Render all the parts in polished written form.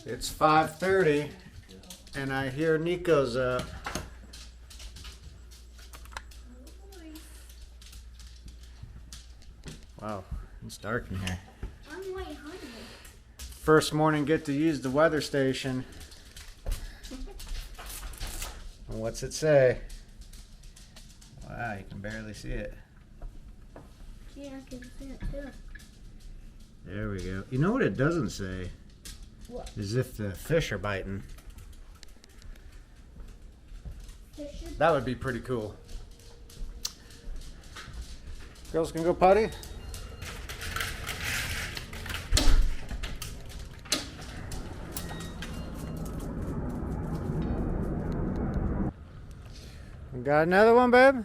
It's 5:30 and I hear Nico's up. Wow, it's dark in here. I'm way hungry. First morning get to use the weather station. What's it say? Wow, you can barely see it. Yeah, I can see it too. There we go. You know what it doesn't say? What? Is if the fish are biting. Fish That would be pretty cool. Girls can go potty. Got another one, babe?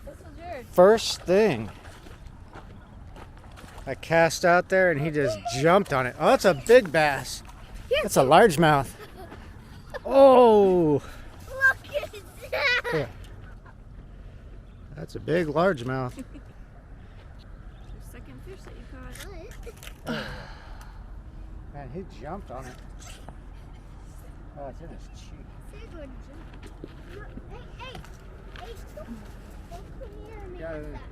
This was yours. First thing. I cast out there and he just jumped on it. Oh, that's a big bass. That's a largemouth. Oh! Look at that! Yeah. That's a big largemouth. Your second fish that you caught. Man, he jumped on it. Oh, it's in his cheek. Hey, don't come near me Got like it. that.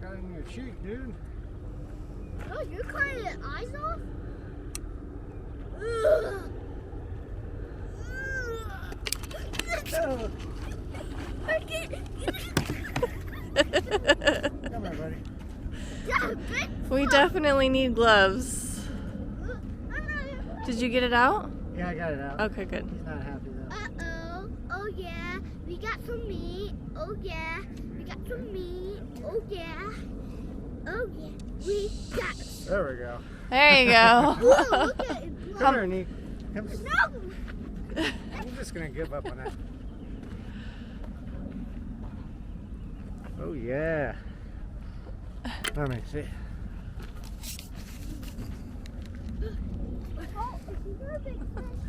Got it in your cheek, dude. Oh, you're cutting the eyes off? Ugh. Oh, I can't. come here, buddy. We definitely need gloves. Did you get it out? Yeah, I got it out. Okay, good. He's not happy though. Uh-oh. Oh, yeah. We got some meat. Oh, yeah. We got some meat. Oh, yeah. Oh, yeah. We got... There we go. There you go. Whoa, look at it. Come here, Nick. Come. No! I'm just gonna give up on that. Oh yeah. Let me see. Oh, it's another big fish.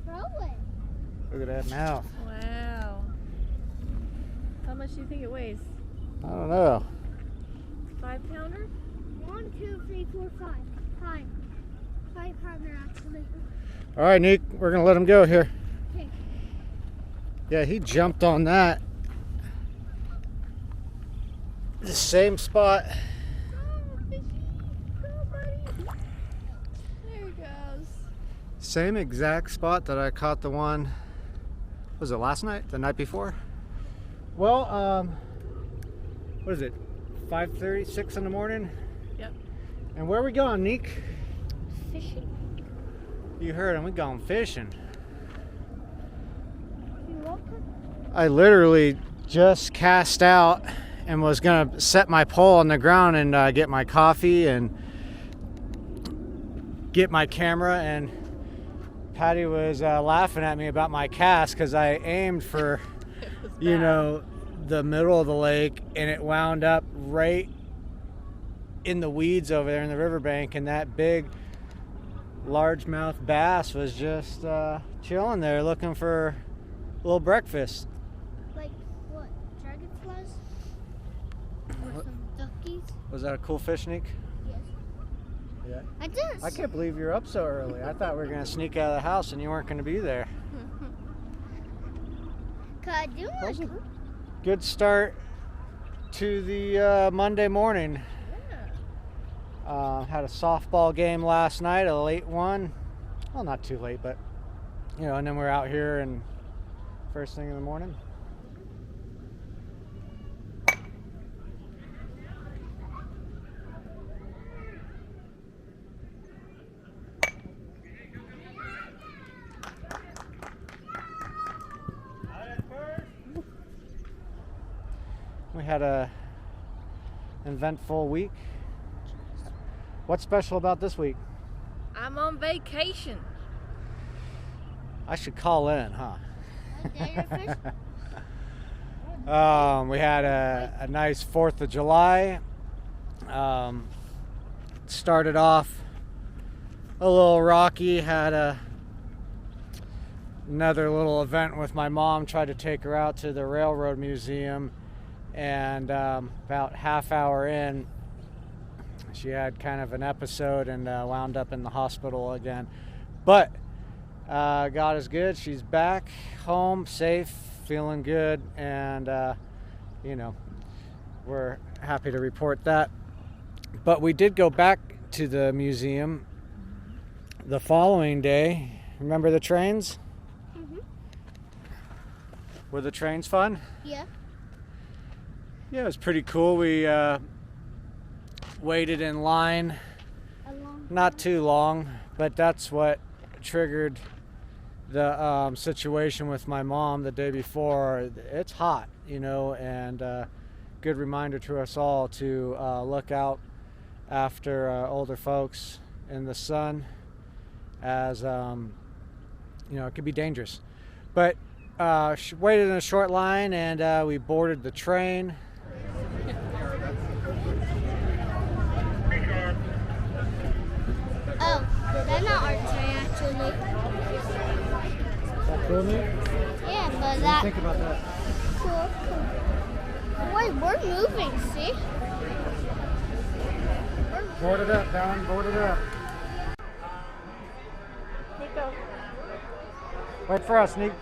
Throw it. Look at that mouth. Wow. How much do you think it weighs? I don't know. 5-pounder? 1, 2, 3, 4, 5. 5. 5-pounder actually. All right, Nick. We're gonna let him go here. Okay. Yeah, he jumped on that. The same spot. Oh, fishy. Go, buddy. There he goes. Same exact spot that I caught the one. Was it last night? The night before? Well, what is it? 5:30, 6 in the morning? Yep. And where are we going, Nick? Fishing. You heard him. We going fishing. You welcome. I literally just cast out and was gonna set my pole on the ground and get my coffee and get my camera, and Patty was laughing at me about my cast because I aimed for you know, the middle of the lake, and it wound up right in the weeds over there in the riverbank, and that big largemouth bass was just chilling there looking for a little breakfast. Like what? Dragonflies? Or some duckies? Was that a cool fish, Nick? Yes. Yeah. I did. I can't believe you're up so early. I thought we were gonna sneak out of the house and you weren't gonna be there. Cause I do That was want a to. good start to the Monday morning. Had a softball game last night, a late one. Well, not too late, but you know, and then we're out here and first thing in the morning. We had a eventful week. What's special about this week? I'm on vacation. I should call in, huh? Okay, your fish. We had a nice 4th of July. Started off a little rocky. Had another little event with my mom. Tried to take her out to the Railroad Museum, and about half hour in, she had kind of an episode and wound up in the hospital again. But God is good. She's back home, safe, feeling good, and we're happy to report that. But we did go back to the museum the following day. Remember the trains? Mhm. Were the trains fun? Yeah. Yeah, it was pretty cool. We waited in line, not too long, but that's what triggered the situation with my mom the day before. It's hot, and good reminder to us all to look out after older folks in the sun, as it could be dangerous. But waited in a short line, and we boarded the train. Oh, that's not our train actually. Is that cool, Nick? Yeah, but What do you that think about that? cool. Wait, we're moving. See? Board it up, Don. Board it up. Nico. Wait for us, Nick.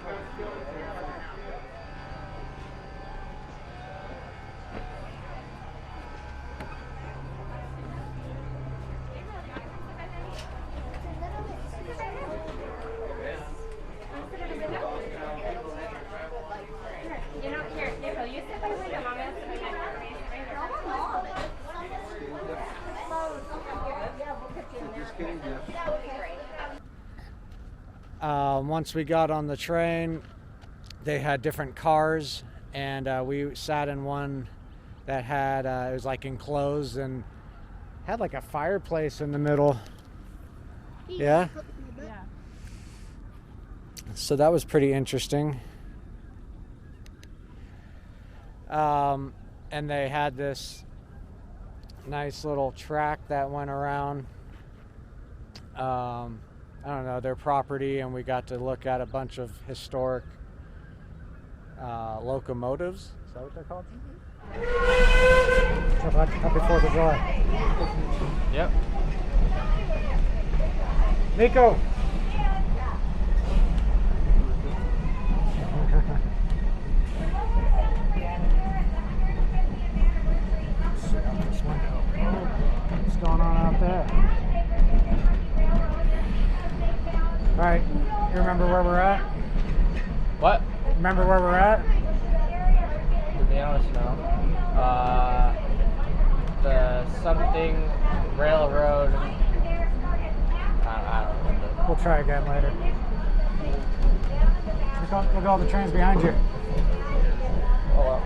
Once we got on the train, they had different cars, and we sat in one that had it was like enclosed and had like a fireplace in the middle. Yeah. Yeah. So that was pretty interesting. And they had this nice little track that went around I don't know, their property, and we got to look at a bunch of historic locomotives. Is that what they're called? Happy 4th of July. Yep. Nico! What's going on out there? All right, you remember where we're at? What? Remember where we're at? To be honest, no. The something railroad. I don't know. We'll try again later. Look at all the trains behind you. Oh, well.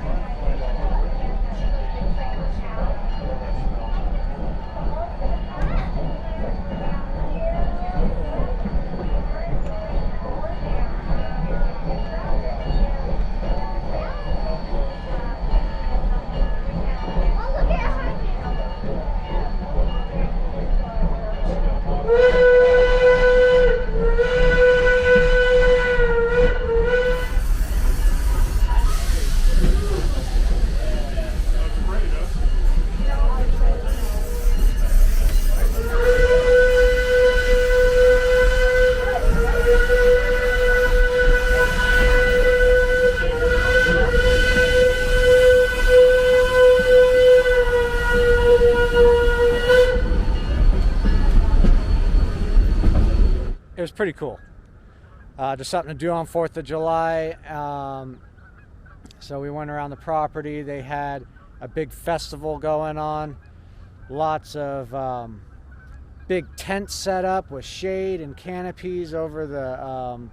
It was pretty cool. Just something to do on 4th of July. So we went around the property. They had a big festival going on. Lots of big tents set up with shade and canopies over the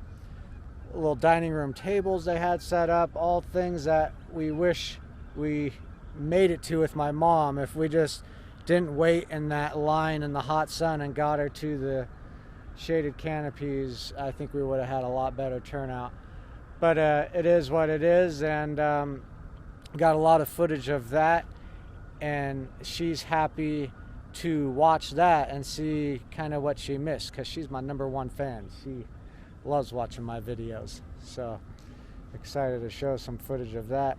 little dining room tables they had set up. All things that we wish we made it to with my mom. If we just didn't wait in that line in the hot sun and got her to the shaded canopies, I think we would have had a lot better turnout. But it is what it is, and got a lot of footage of that, and she's happy to watch that and see kind of what she missed, because she's my #1 fan. She loves watching my videos, so excited to show some footage of that.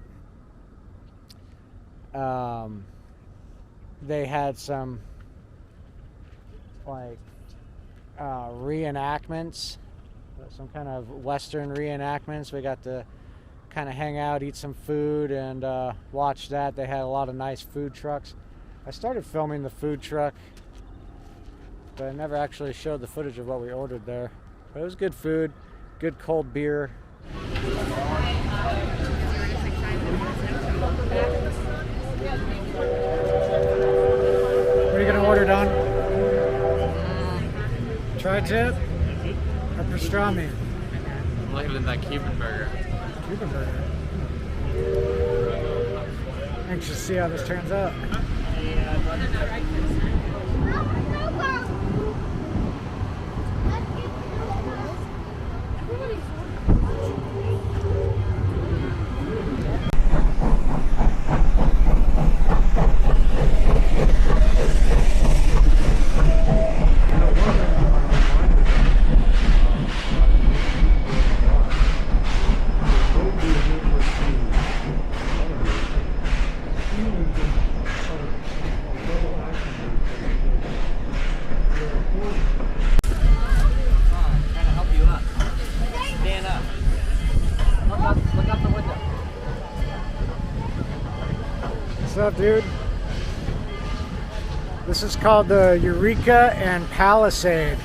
They had some like reenactments, some kind of Western reenactments. We got to kind of hang out, eat some food, and watch that. They had a lot of nice food trucks. I started filming the food truck, but I never actually showed the footage of what we ordered there. But it was good food, good cold beer. What are you gonna order, Don? Tri-tip or pastrami? I'm looking at that Cuban burger. Cuban burger. Anxious to see how this turns out. What's up, dude? This is called the Eureka and Palisade.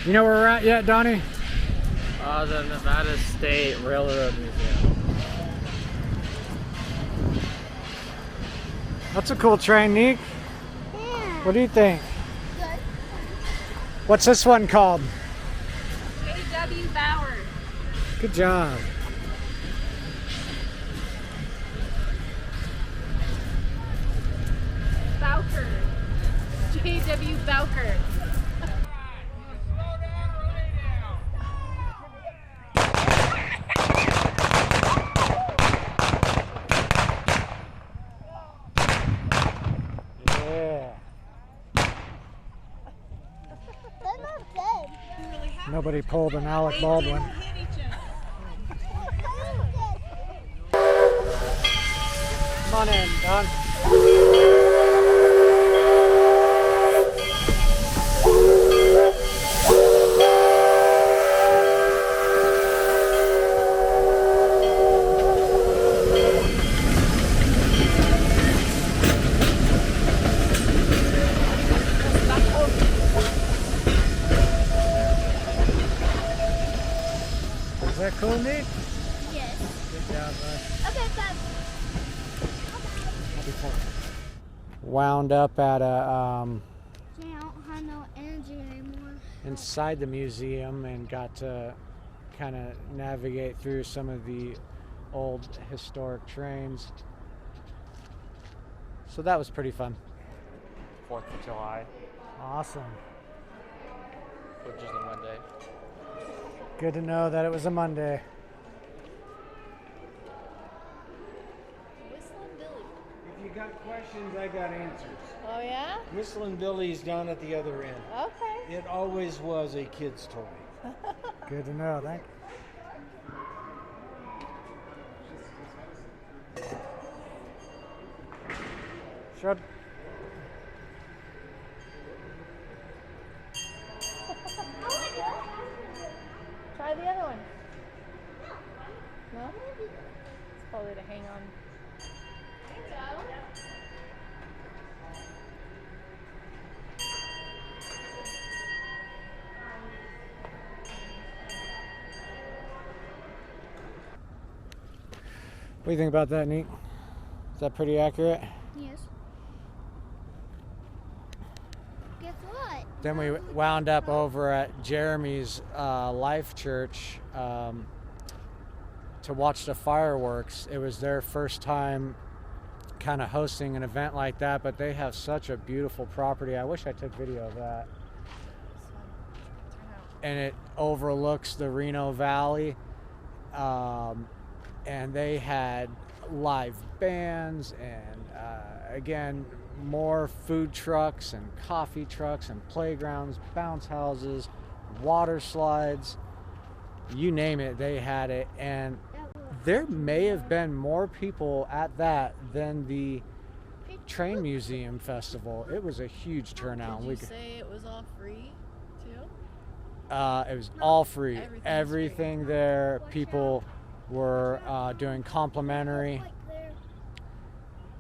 You know where we're at yet, Donnie? The Nevada State Railroad Museum. That's a cool train, Nick. Yeah. What do you think? Good. What's this one called? J.W. Bauer. Good job. Bowker. J.W. Bowker. Yeah. They're not dead. Nobody pulled an Alec Baldwin. Come on in, Don. Is that cool, Nick? Yes. Good job, bud. Okay, Bob. Wound up at a I don't have no energy anymore. inside the museum and got to kind of navigate through some of the old historic trains. So that was pretty fun. 4th of July, Awesome. which is a Monday. Good to know that it was a Monday. Whistling Billy. If you got questions, I got answers. Oh, yeah? Whistling Billy's down at the other end. Okay. It always was a kid's toy. Good to know. Thank you. Should. Try the other one. No? It's probably to hang on. What do you think about that, Neat? Is that pretty accurate? Yes. Guess what? Then we wound up over at Jeremy's Life Church to watch the fireworks. It was their first time kind of hosting an event like that, but they have such a beautiful property. I wish I took video of that. And it overlooks the Reno Valley. And they had live bands and again, more food trucks and coffee trucks and playgrounds, bounce houses, water slides, you name it, they had it. And there may have been more people at that than the Train Museum Festival. It was a huge turnout. Did you say it was all free too? It was all free. Everything's Everything there. People were doing complimentary. Like there.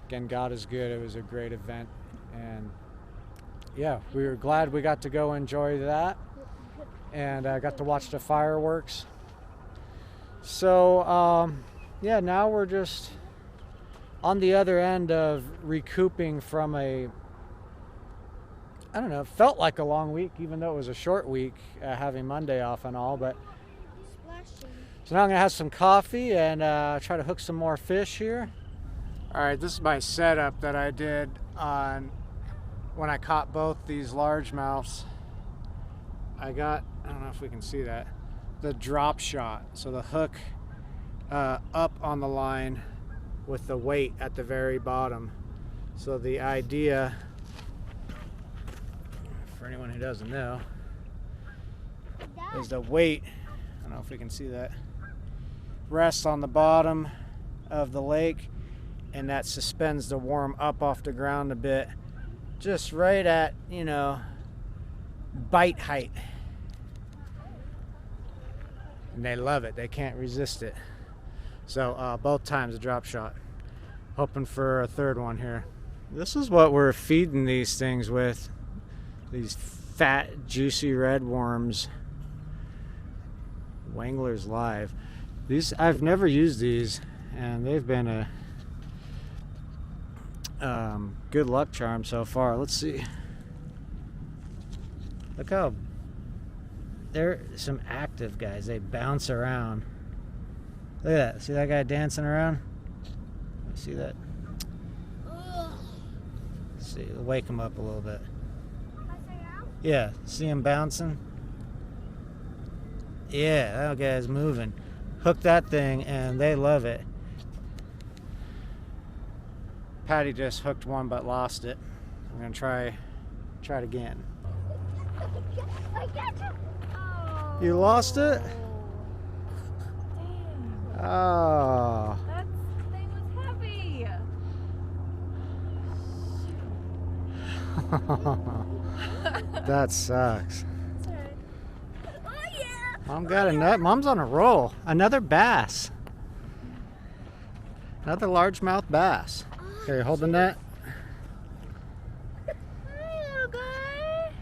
Again, God is good. It was a great event, and yeah, we were glad we got to go enjoy that, and I got to watch the fireworks. So yeah, now we're just on the other end of recouping from I don't know, felt like a long week, even though it was a short week, having Monday off and all. But Splashing. so now I'm gonna have some coffee and try to hook some more fish here. All right, this is my setup that I did on when I caught both these largemouths. I don't know if we can see that, the drop shot. So the hook up on the line with the weight at the very bottom. So the idea, for anyone who doesn't know, is the weight, I don't know if we can see that, rests on the bottom of the lake, and that suspends the worm up off the ground a bit, just right at, bite height. And they love it. They can't resist it. So both times a drop shot. Hoping for a third one here. This is what we're feeding these things with. These fat, juicy red worms. Wangler's Live. These, I've never used these, and they've been a good luck charm so far. Let's see. Look how they're some active guys. They bounce around. Look at that. See that guy dancing around? See that? Let's see. Wake him up a little bit. Yeah. See him bouncing? Yeah, that guy's moving. Hook that thing, and they love it. Patty just hooked one but lost it. I'm gonna try it again. I got you. Oh. You lost it? Dang. Oh. That thing was heavy. That sucks. It's alright. Oh yeah. Mom got a nut. Mom's on a roll. Another bass. Another largemouth bass. Okay, hold the net. Hi, little guy.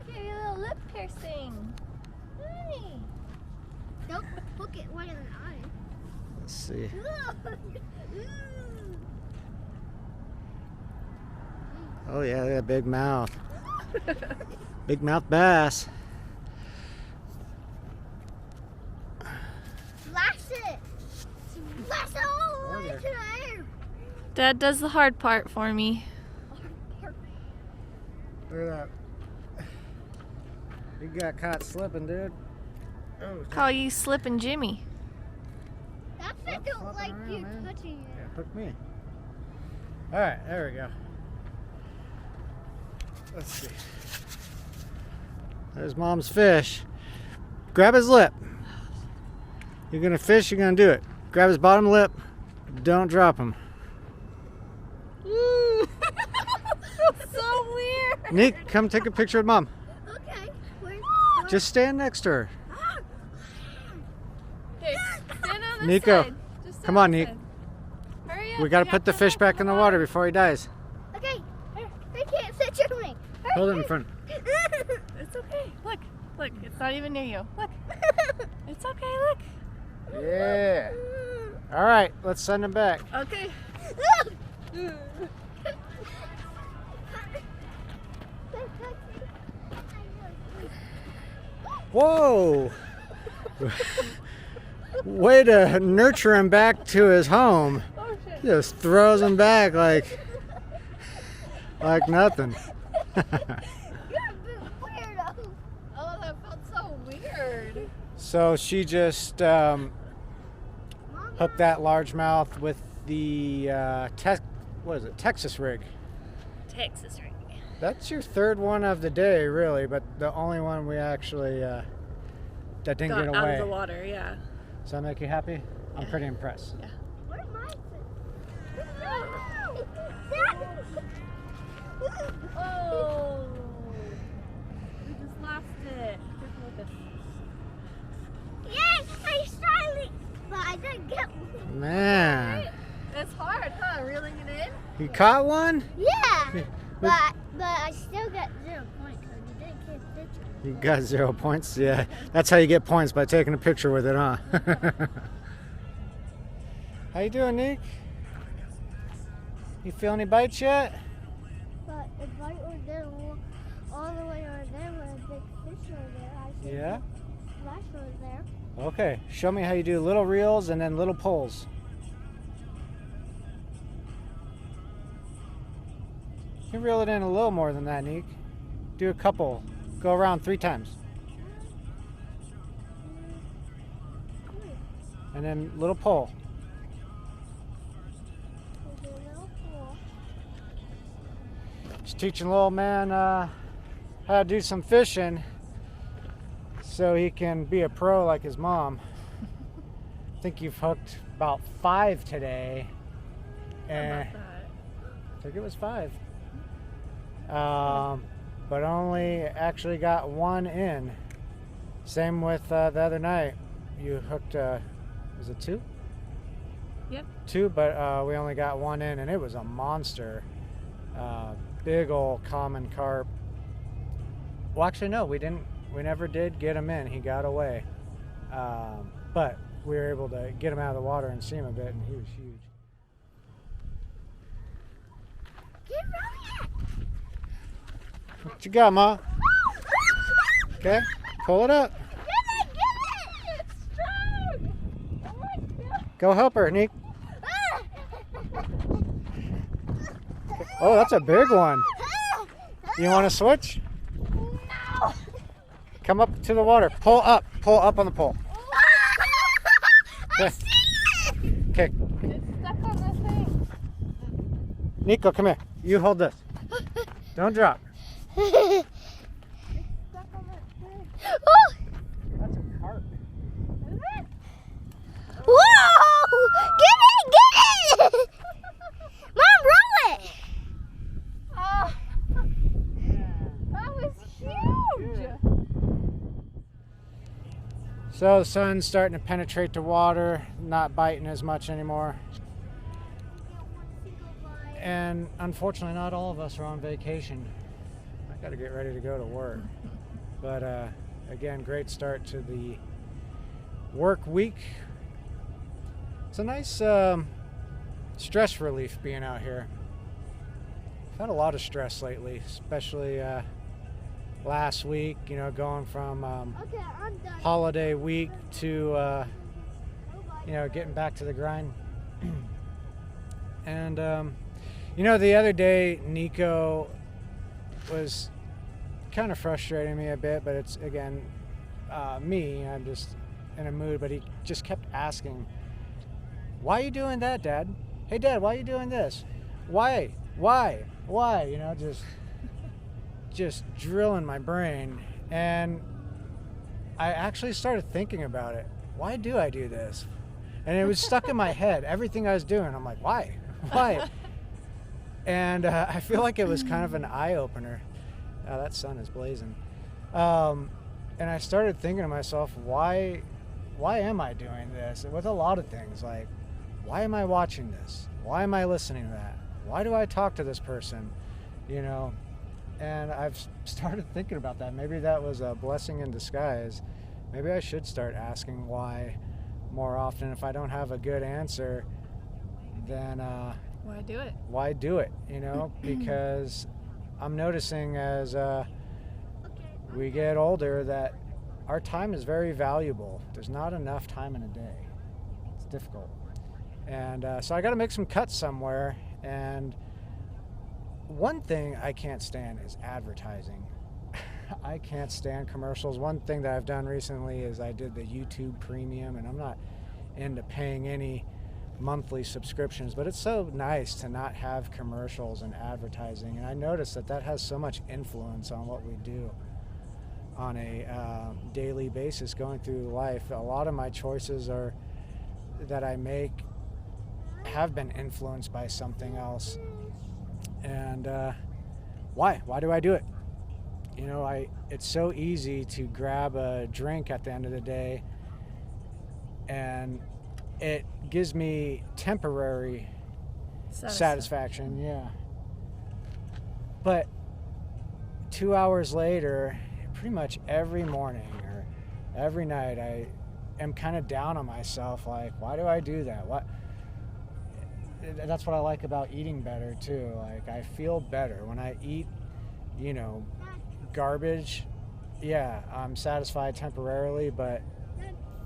Look at your little lip piercing. Hi. Don't hook it right in the eye. Let's see. Oh yeah, they got a big mouth. Big mouth bass. Splash it. Splash it all the way to the air. Dad does the hard part for me. Look at that. You got caught slipping, dude. Oh, Call you Slippin' Jimmy. That fish Stop don't flopping like around, you man. touching it. yeah, hook me. All right, there we go. Let's see. There's Mom's fish. Grab his lip. You're gonna fish, you're gonna do it. Grab his bottom lip. Don't drop him. So weird. Nick, come take a picture with Mom. Okay. Where's Just stand next to her. Here, stand on this Nico, side. Just stand come on, on this Nick. side. Hurry up. We gotta you put the have to fish hook back in the water before he dies. Okay. They can't sit your me. Hold it in front. It's okay. Look, it's not even near you. Look. It's okay, look. Yeah. All right, let's send him back. Okay. Whoa! Way to nurture him back to his home. Oh shit. Just throws him back like nothing. You're a big weirdo. Oh, that felt so weird. So she just hooked that largemouth with the Texas rig. Texas ring. That's your third one of the day, really, but the only one we actually that didn't Got get out away. of the water, yeah. Does that make you happy? I'm pretty impressed. Yeah. Where's my Oh! We just lost it. Careful with this. Yay! I finally, but I didn't get one. Man, It's hard, huh? Reeling it in? you caught one? Yeah, but I still got 0 points because you didn't get a picture. You got 0 points? Yeah, that's how you get points, by taking a picture with it, huh? How you doing, Nick? You feel any bites yet? But if I were there all the way over there where a big fish over there, I see Yeah? flash over there. Okay, show me how you do little reels and then little pulls. You can reel it in a little more than that, Nick. Do a couple. Go around 3 times. And then little pull. There's a little pool. Just teaching little man how to do some fishing so he can be a pro like his mom. I think you've hooked about 5 today. And How about that? I think it was 5. But only actually got 1 in. Same with the other night. You hooked, was it 2? Yep. 2, but we only got 1 in, and it was a monster. Big old common carp. Well, actually, no, we never did get him in. He got away. But we were able to get him out of the water and see him a bit, and he was huge. Get around What you got, Ma? Okay, pull it up. Get it! It's strong! Oh my God! Go help her, Nick. Oh, that's a big one. You want to switch? No! Come up to the water. Pull up on the pole. I Okay. see it! Okay, It's stuck on the thing. Nico, come here. You hold this. Don't drop. It's stuck on that thing. Oh! That's a carp. Is it? Whoa! Get it! Mom, roll it! Oh, that was huge. So the sun's starting to penetrate the water, not biting as much anymore. And unfortunately, not all of us are on vacation. I got to get ready to go to work. But again, great start to the work week. It's a nice stress relief being out here. I've had a lot of stress lately, especially last week, going from Okay, I'm done. holiday week to getting back to the grind. And the other day Nico was kind of frustrating me a bit, but it's again me. I'm just in a mood, but he just kept asking, why are you doing that, Dad? Hey, Dad, why are you doing this? Why just drilling my brain. And I actually started thinking about it. Why do I do this? And it was stuck in my head, everything I was doing. I'm like, why? And I feel like it was kind of an eye-opener. That sun is blazing. And I started thinking to myself, why am I doing this? And with a lot of things, like, why am I watching this? Why am I listening to that? Why do I talk to this person? And I've started thinking about that. Maybe that was a blessing in disguise. Maybe I should start asking why more often. If I don't have a good answer, then Why do it? why do it? Because I'm noticing as we get older that our time is very valuable. There's not enough time in a day. It's difficult. And so I got to make some cuts somewhere. And one thing I can't stand is advertising. I can't stand commercials. One thing that I've done recently is I did the YouTube Premium, and I'm not into paying any monthly subscriptions, but it's so nice to not have commercials and advertising. And I noticed that has so much influence on what we do on a daily basis going through life. A lot of my choices are that I make have been influenced by something else. And why do I do it? You know, it's so easy to grab a drink at the end of the day, and it gives me temporary satisfaction, yeah. But 2 hours later, pretty much every morning or every night, I am kind of down on myself, like, why do I do that? That's what I like about eating better too. Like, I feel better when I eat, you know, garbage. Yeah, I'm satisfied temporarily, but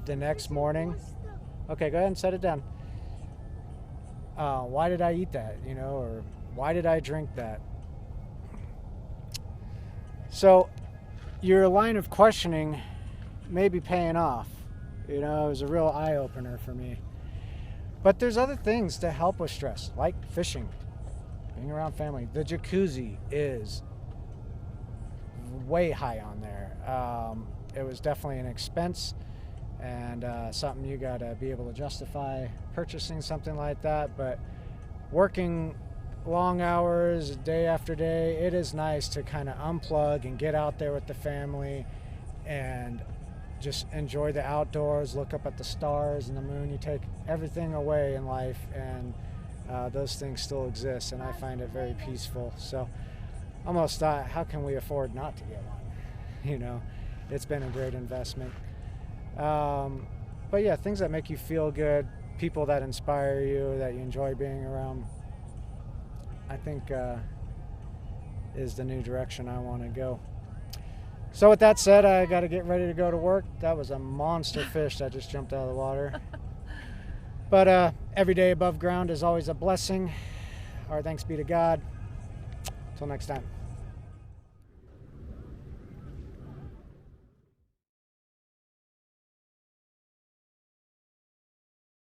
the next morning, okay, go ahead and set it down. Why did I eat that, you know, or why did I drink that? So your line of questioning may be paying off. You know, it was a real eye-opener for me. But there's other things to help with stress, like fishing, being around family. The jacuzzi is way high on there. It was definitely an expense, and something you got to be able to justify purchasing something like that. But working long hours, day after day, it is nice to kind of unplug and get out there with the family and just enjoy the outdoors, look up at the stars and the moon. You take everything away in life, and those things still exist, and I find it very peaceful. So almost thought, how can we afford not to get one? You know, it's been a great investment. But yeah, things that make you feel good, people that inspire you, that you enjoy being around, I think is the new direction I want to go. So with that said, I got to get ready to go to work. That was a monster fish that just jumped out of the water. But every day above ground is always a blessing. Our thanks be to God. Until next time.